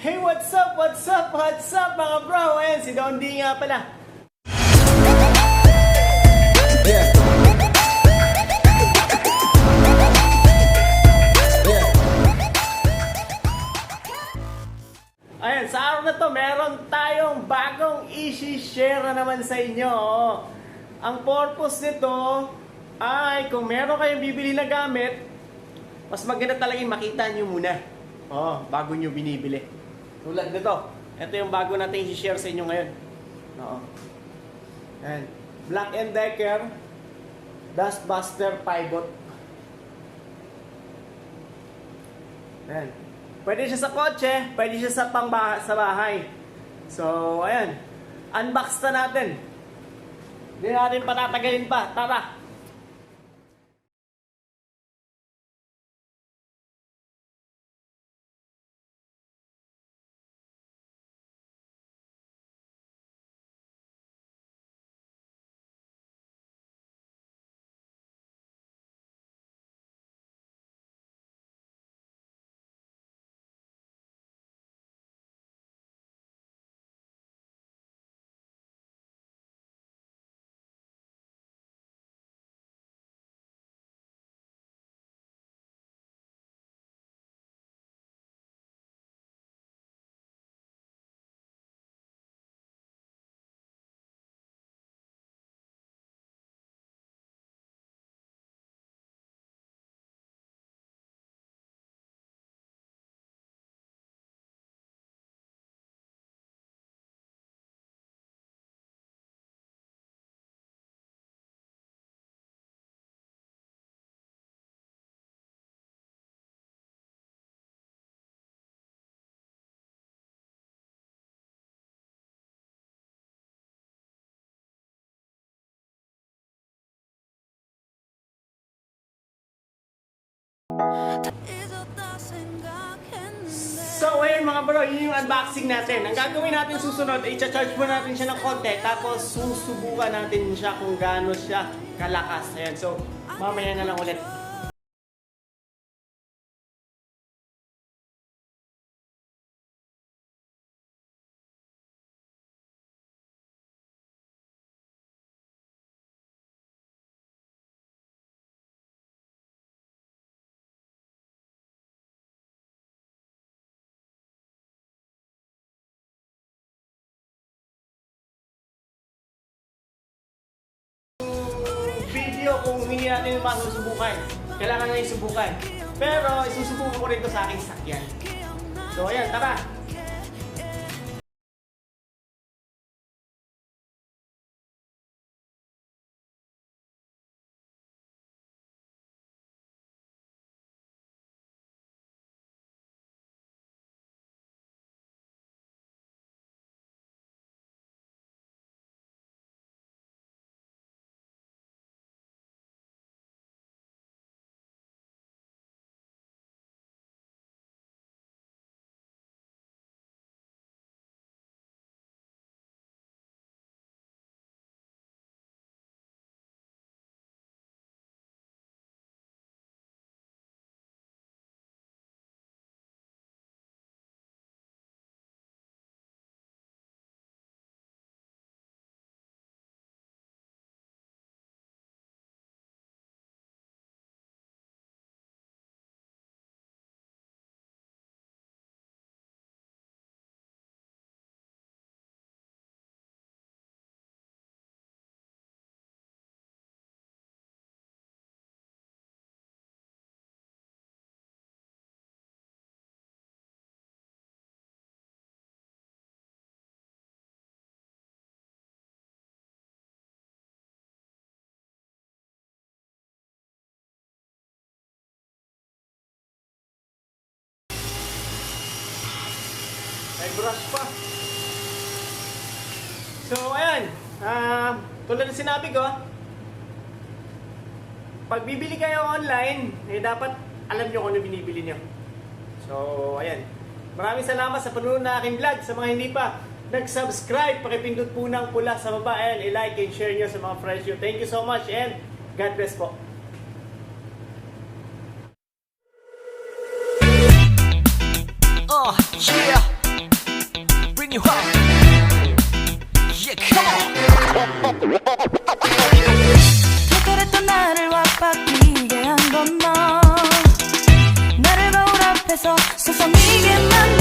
Hey, what's up, what's up, what's up mga bro? Ayan, si Don D nga pala. Ayan, sa araw na to, meron tayong bagong i-share na naman sa inyo. Ang purpose nito ay kung meron kayong bibili na gamit, mas maganda talagang makita nyo muna bago nyo binibili. Tulad nito, ito yung bago natin i-share sa inyo ngayon. Ayan. Black & Decker Dustbuster Pivot. Ayan. Pwede siya sa kotse, pwede siya sa sa bahay. So, ayan. Unbox na natin. Hindi natin patatagalin pa. Tara! So, ayun mga bro, yun yung unboxing natin. Ang gagawin natin susunod, i-charge mo natin siya ng konti, tapos susubukan natin siya kung gaano siya kalakas. Ayan, so, mamaya na lang ulit. Video kung hindi natin masusubukan. Kailangan na isubukan. Pero isusubukan ko rin ito sa aking sakyan. So ayan, tara! May brush pa. So, ayan. Tulad ng sinabi ko, pag bibili kayo online, dapat alam nyo kung ano binibili nyo. So, ayan. Maraming salamat sa panonood na aking vlog. Sa mga hindi pa nag-subscribe, pakipindot po ng pula sa baba. Ayan, i-like and share nyo sa mga friends nyo. Thank you so much and God bless po. Yeah. 그랬던 나를 왁바뀌게 한 건 너 나를 거울 앞에서 서성이게 만든